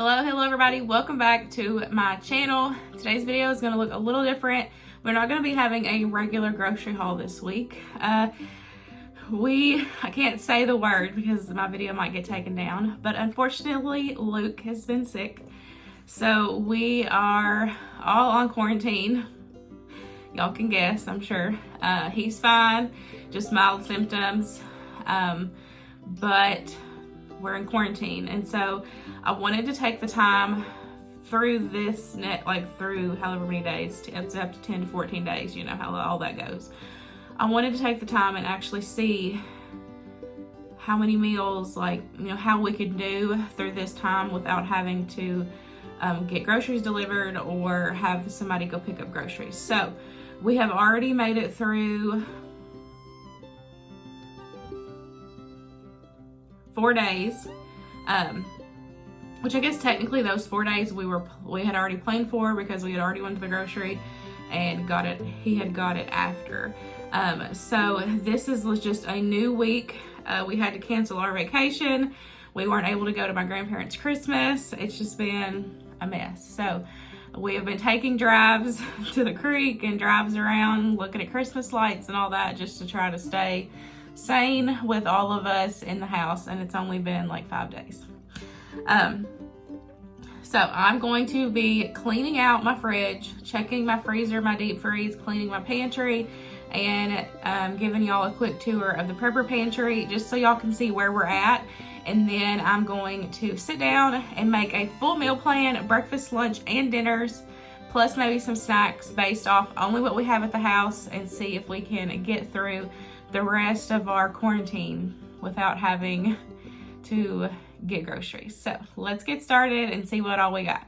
Hello everybody, welcome back to my channel. Today's video is going to look a little different. We're not going to be having a regular grocery haul this week. I can't say the word because my video might get taken down, but unfortunately Luke has been sick. So we are all on quarantine. Y'all can guess, I'm sure. He's fine, just mild symptoms, but we're in quarantine, and so I wanted to take the time through this through however many days, it's up to 10 to 14 days, you know how all that goes. I wanted to take the time and actually see how many meals, how we could do through this time without having to get groceries delivered or have somebody go pick up groceries. So we have already made it through 4 days, which I guess technically those 4 days we had already planned for because we had already went to the grocery and got it. He had got it after. So this was just a new week. We had to cancel our vacation. We weren't able to go to my grandparents' Christmas. It's just been a mess. So we have been taking drives to the creek and drives around looking at Christmas lights and all that just to try to stay sane with all of us in the house, and it's only been like 5 days. So I'm going to be cleaning out my fridge, checking my freezer, my deep freeze, cleaning my pantry, and giving y'all a quick tour of the prepper pantry just so y'all can see where we're at. And then I'm going to sit down and make a full meal plan, breakfast, lunch, and dinners, plus maybe some snacks based off only what we have at the house, and see if we can get through the rest of our quarantine without having to get groceries. So let's get started and see what all we got.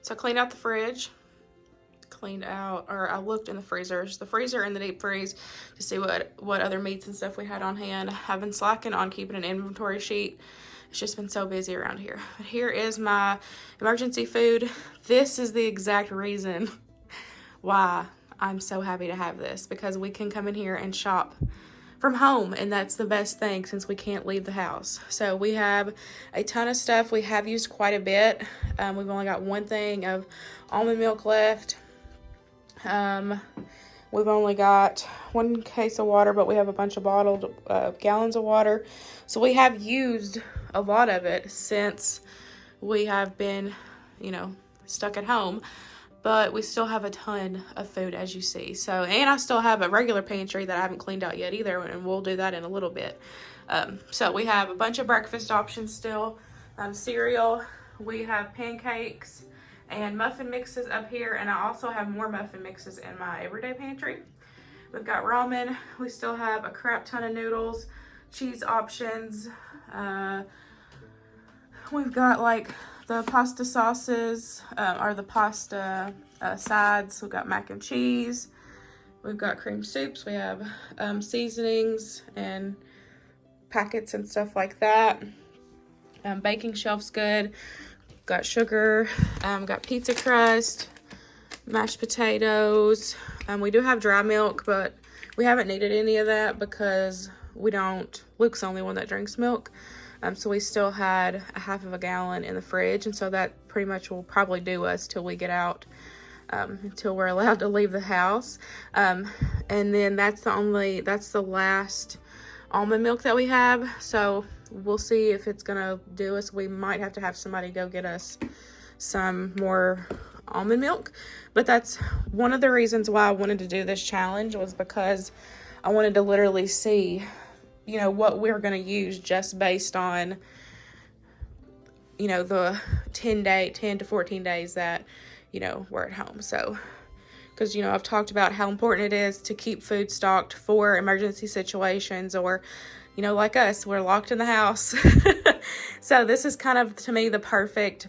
So I cleaned out the fridge, I looked in the freezers, the freezer and the deep freeze to see what other meats and stuff we had on hand. I've been slacking on keeping an inventory sheet. It's just been so busy around here. But here is my emergency food. This is the exact reason why I'm so happy to have this, because we can come in here and shop from home, and that's the best thing since we can't leave the house. So we have a ton of stuff. We have used quite a bit. We've only got one thing of almond milk left. We've only got one case of water, but we have a bunch of bottled gallons of water. So we have used a lot of it since we have been, you know, stuck at home. But we still have a ton of food, as you see. So, and I still have a regular pantry that I haven't cleaned out yet either, and we'll do that in a little bit. So we have a bunch of breakfast options still. Cereal, we have pancakes and muffin mixes up here, and I also have more muffin mixes in my everyday pantry. We've got ramen. We still have a crap ton of noodles, cheese options. We've got like the pasta sauces, or the pasta sides. We've got mac and cheese. We've got cream soups. We have seasonings and packets and stuff like that. Baking shelf's good. Got sugar. Got pizza crust, mashed potatoes. We do have dry milk, but we haven't needed any of that because we don't. Luke's the only one that drinks milk. So we still had a half of a gallon in the fridge, and so that pretty much will probably do us till we get out, until we're allowed to leave the house. And then that's the last almond milk that we have. So we'll see if it's gonna do us. We might have to have somebody go get us some more almond milk. But that's one of the reasons why I wanted to do this challenge, was because I wanted to literally see, you know, what we're going to use just based on, you know, the 10 to 14 days that, you know, we're at home. So, because, you know, I've talked about how important it is to keep food stocked for emergency situations, or, you know, like us, we're locked in the house. So this is kind of, to me, the perfect,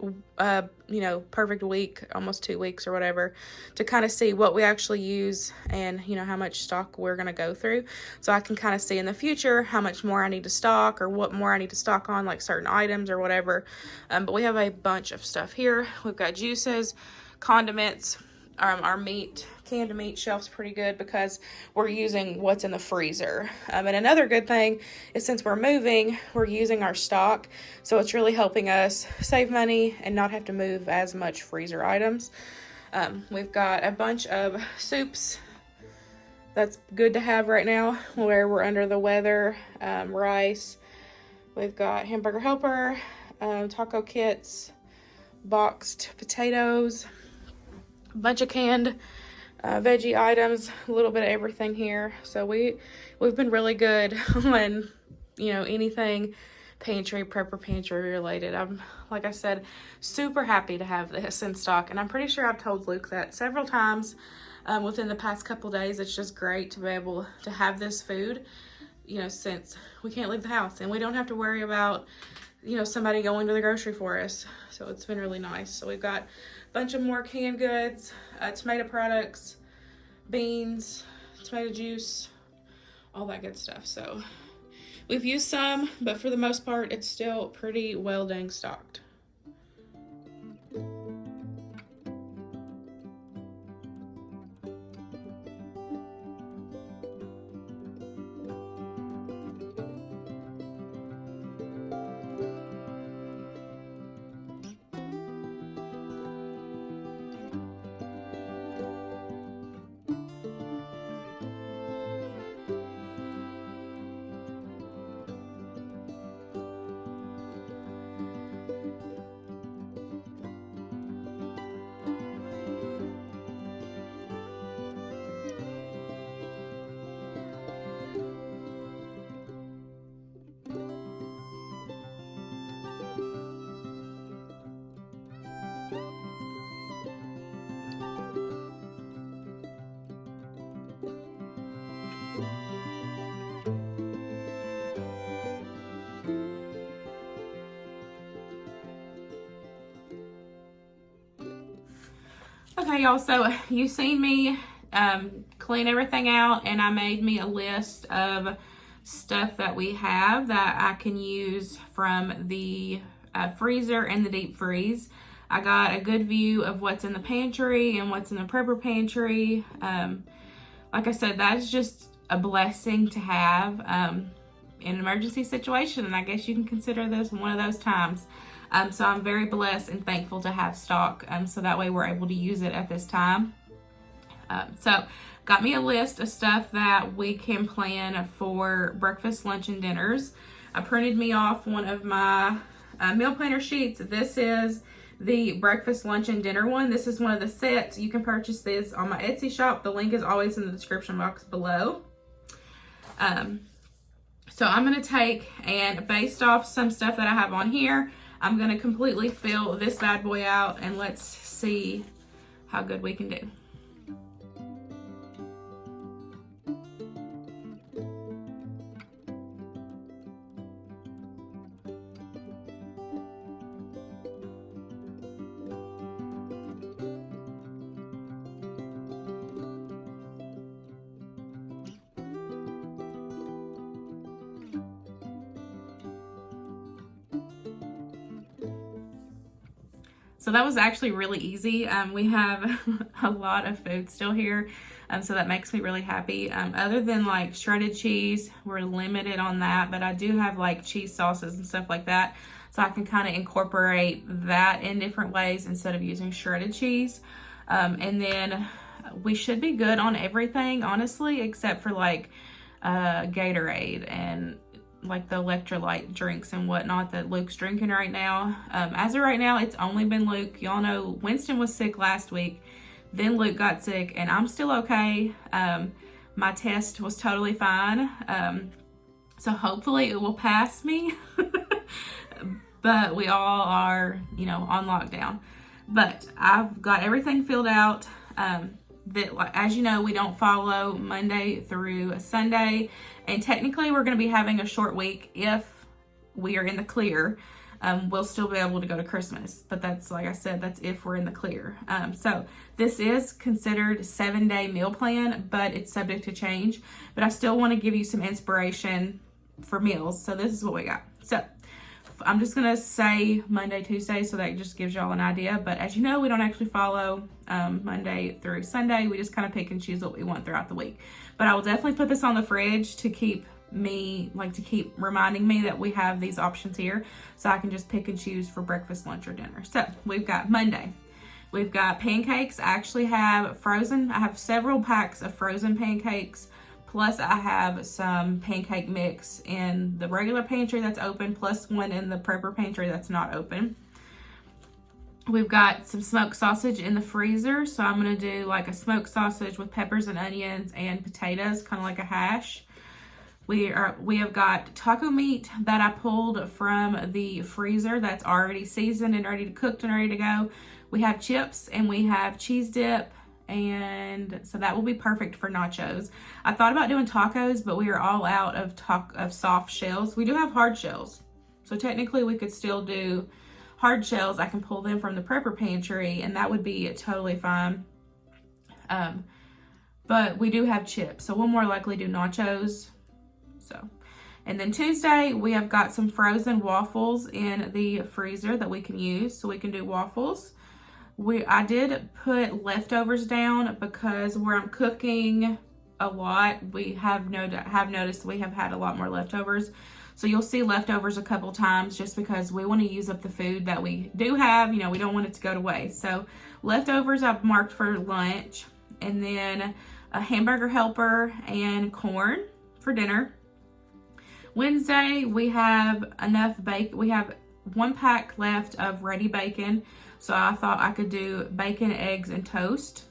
you know, perfect week, almost 2 weeks or whatever, to kind of see what we actually use and, you know, how much stock we're going to go through. So I can kind of see in the future how much more I need to stock, or what more I need to stock on, like certain items or whatever. But we have a bunch of stuff here. We've got juices, condiments. Our canned meat shelf's pretty good because we're using what's in the freezer. And another good thing is, since we're moving, we're using our stock. So it's really helping us save money and not have to move as much freezer items. We've got a bunch of soups. That's good to have right now where we're under the weather. Rice. We've got hamburger helper, taco kits, boxed potatoes, a bunch of canned veggie items, a little bit of everything here. So we've been really good on, you know, anything prepper pantry related. I'm, like I said, super happy to have this in stock, and I'm pretty sure I've told Luke that several times within the past couple days. It's just great to be able to have this food, you know, since we can't leave the house and we don't have to worry about, you know, somebody going to the grocery for us. So it's been really nice. So we've got a bunch of more canned goods, tomato products, beans, tomato juice, all that good stuff. So we've used some, but for the most part, it's still pretty well dang stocked. Okay, y'all, so you've seen me clean everything out, and I made me a list of stuff that we have that I can use from the freezer and the deep freeze. I got a good view of what's in the pantry and what's in the prepper pantry. Like I said, that's just a blessing to have in an emergency situation, and I guess you can consider this one of those times. So I'm very blessed and thankful to have stock, so that way we're able to use it at this time. So got me a list of stuff that we can plan for breakfast, lunch, and dinners. I printed me off one of my meal planner sheets. This is the breakfast, lunch, and dinner one. This is one of the sets. You can purchase this on my Etsy shop. The link is always in the description box below. So I'm going to take, and based off some stuff that I have on here, I'm going to completely fill this bad boy out, and let's see how good we can do. So that was actually really easy. We have a lot of food still here, so that makes me really happy. Other than like shredded cheese, we're limited on that, but I do have like cheese sauces and stuff like that, so I can kind of incorporate that in different ways instead of using shredded cheese. And then we should be good on everything, honestly, except for like Gatorade and like the electrolyte drinks and whatnot that Luke's drinking right now. As of right now, it's only been Luke. Y'all know Winston was sick last week, then Luke got sick, and I'm still okay. My test was totally fine, so hopefully it will pass me. But we all are, you know, on lockdown. But I've got everything filled out. That, as you know, we don't follow Monday through Sunday, and technically we're going to be having a short week. If we are in the clear, we'll still be able to go to Christmas, but that's, like I said, that's if we're in the clear. So this is considered 7-day meal plan, but it's subject to change. But I still want to give you some inspiration for meals, so this is what we got. So I'm just gonna say Monday, Tuesday, so that just gives y'all an idea. But as you know, we don't actually follow Monday through Sunday. We just kind of pick and choose what we want throughout the week. But I will definitely put this on the fridge to keep reminding me that we have these options here, so I can just pick and choose for breakfast, lunch, or dinner. So we've got Monday. We've got pancakes. I actually have frozen. I have several packs of frozen pancakes. Plus I have some pancake mix in the regular pantry that's open, plus one in the prepper pantry that's not open. We've got some smoked sausage in the freezer. So I'm gonna do like a smoked sausage with peppers and onions and potatoes, kind of like a hash. We have got taco meat that I pulled from the freezer that's already seasoned and ready to cook and ready to go. We have chips and we have cheese dip. And so that will be perfect for nachos. I thought about doing tacos, but we are all out of soft shells. We do have hard shells, so technically we could still do hard shells. I can pull them from the prepper pantry, and that would be totally fine. But we do have chips, so we'll more likely do nachos. So, and then Tuesday we have got some frozen waffles in the freezer that we can use, so we can do waffles. I did put leftovers down because where I'm cooking a lot, we have noticed we have had a lot more leftovers. So you'll see leftovers a couple times just because we want to use up the food that we do have. You know, we don't want it to go to waste. So leftovers I've marked for lunch, and then a hamburger helper and corn for dinner. Wednesday we have enough bacon. We have 1 pack left of ready bacon. So I thought I could do bacon, eggs, and toast.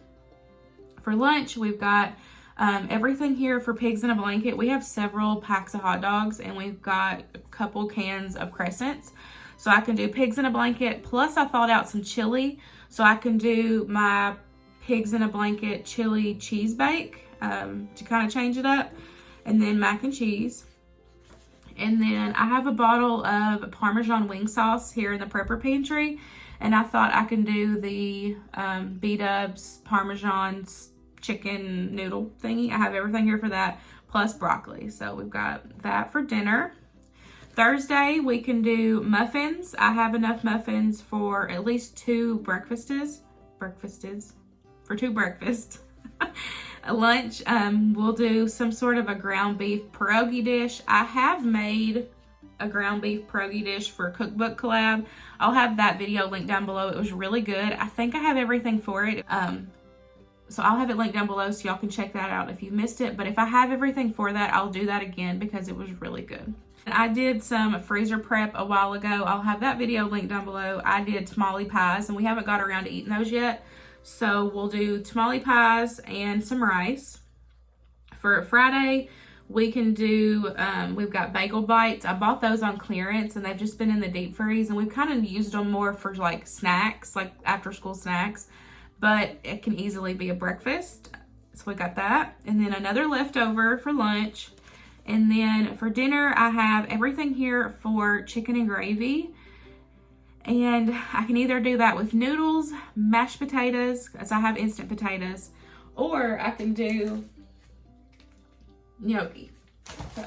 For lunch, we've got everything here for pigs in a blanket. We have several packs of hot dogs, and we've got a couple cans of crescents. So I can do pigs in a blanket. Plus I thawed out some chili, so I can do my pigs in a blanket chili cheese bake to kind of change it up. And then mac and cheese. And then I have a bottle of Parmesan wing sauce here in the prepper pantry. And I thought I can do the B-dubs Parmesan chicken noodle thingy. I have everything here for that, plus broccoli. So we've got that for dinner. Thursday, we can do muffins. I have enough muffins for at least 2 breakfasts. For 2 breakfasts. Lunch, we'll do some sort of a ground beef pierogi dish. I have made a ground beef pierogi dish for a cookbook collab. I'll have that video linked down below. It was really good. I think I have everything for it. So I'll have it linked down below so y'all can check that out if you missed it. But if I have everything for that, I'll do that again because it was really good. And I did some freezer prep a while ago. I'll have that video linked down below. I did tamale pies and we haven't got around to eating those yet. So we'll do tamale pies and some rice. For Friday, we can do, we've got bagel bites. I bought those on clearance and they've just been in the deep freeze and we've kind of used them more for like snacks, like after school snacks, but it can easily be a breakfast. So we got that. And then another leftover for lunch. And then for dinner, I have everything here for chicken and gravy. And I can either do that with noodles, mashed potatoes, because I have instant potatoes, or I can do gnocchi. So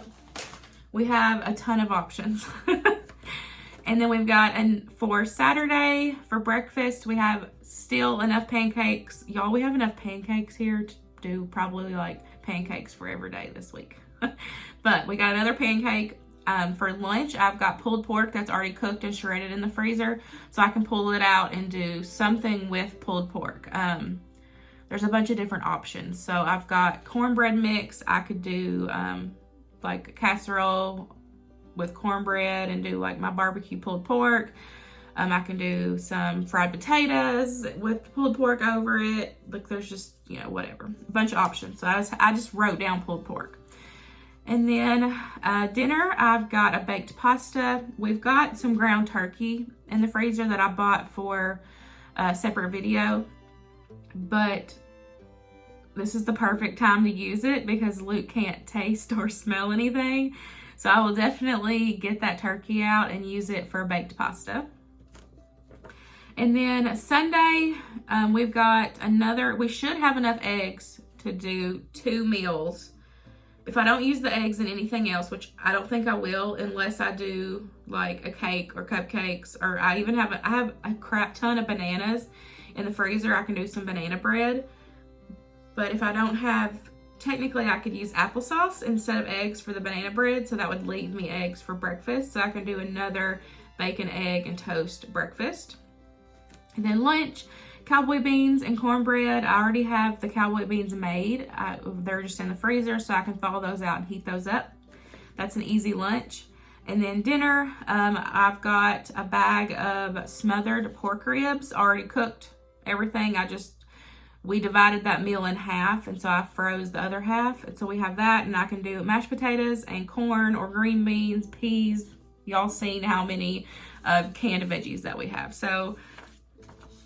we have a ton of options. And then we've got, and for Saturday, for breakfast, we have still enough pancakes. Y'all, we have enough pancakes here to do probably like pancakes for every day this week. But we got another pancake. For lunch, I've got pulled pork that's already cooked and shredded in the freezer, so I can pull it out and do something with pulled pork. There's a bunch of different options. So I've got cornbread mix. I could do like a casserole with cornbread and do like my barbecue pulled pork. I can do some fried potatoes with pulled pork over it. Like there's just, whatever, a bunch of options. So I just wrote down pulled pork. And then dinner, I've got a baked pasta. We've got some ground turkey in the freezer that I bought for a separate video. But this is the perfect time to use it because Luke can't taste or smell anything. So I will definitely get that turkey out and use it for baked pasta. And then Sunday, we've got we should have enough eggs to do 2 meals. If I don't use the eggs in anything else, which I don't think I will unless I do like a cake or cupcakes, or I have a crap ton of bananas in the freezer. I can do some banana bread. But if I don't have, technically I could use applesauce instead of eggs for the banana bread, so that would leave me eggs for breakfast. So I can do another bacon, egg, and toast breakfast. And then lunch, cowboy beans and cornbread. I already have the cowboy beans made. They're just in the freezer, so I can thaw those out and heat those up. That's an easy lunch. And then dinner, I've got a bag of smothered pork ribs, already cooked, everything. We divided that meal in half, and so I froze the other half. And so we have that, and I can do mashed potatoes and corn or green beans, peas. Y'all seen how many canned veggies that we have. So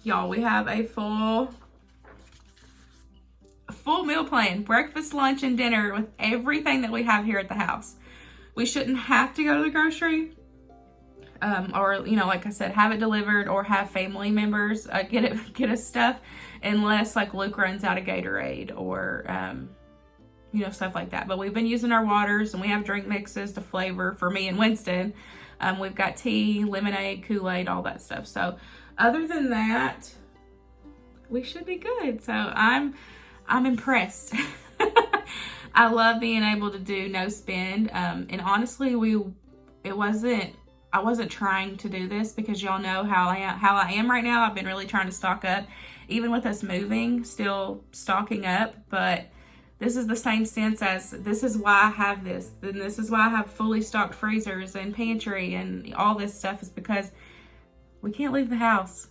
y'all, we have a full meal plan, breakfast, lunch, and dinner with everything that we have here at the house. We shouldn't have to go to the grocery or, like I said, have it delivered or have family members get us stuff unless like Luke runs out of Gatorade or, stuff like that. But we've been using our waters and we have drink mixes to flavor for me and Winston. We've got tea, lemonade, Kool-Aid, all that stuff. So other than that, we should be good. So I'm impressed. I love being able to do no spend. And honestly, I wasn't trying to do this because y'all know how I am right now. I've been really trying to stock up, even with us moving, still stocking up. But this is the same sense as this is why I have this. Then this is why I have fully stocked freezers and pantry and all this stuff, is because we can't leave the house.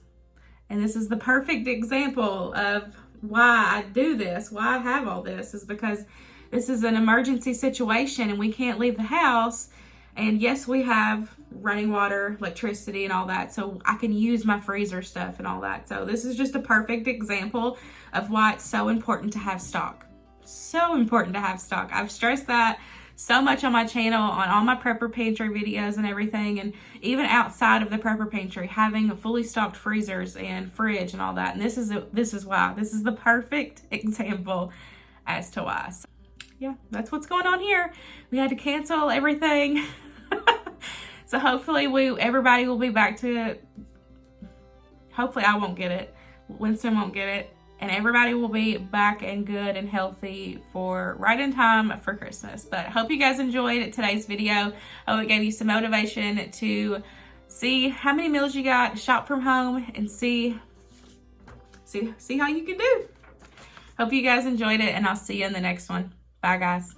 And this is the perfect example of why I do this, why I have all this, is because this is an emergency situation and we can't leave the house. And yes, we have running water, electricity, and all that. So I can use my freezer stuff and all that. So this is just a perfect example of why it's so important to have stock. So important to have stock. I've stressed that so much on my channel, on all my prepper pantry videos and everything, and even outside of the prepper pantry, having fully stocked freezers and fridge and all that. And this is why. This is the perfect example as to why. So, yeah, that's what's going on here. We had to cancel everything. So hopefully everybody will be back to it. Hopefully I won't get it. Winston won't get it. And everybody will be back and good and healthy for right in time for Christmas. But I hope you guys enjoyed today's video. I hope it gave you some motivation to see how many meals you got, shop from home, and see how you can do. Hope you guys enjoyed it, and I'll see you in the next one. Bye, guys.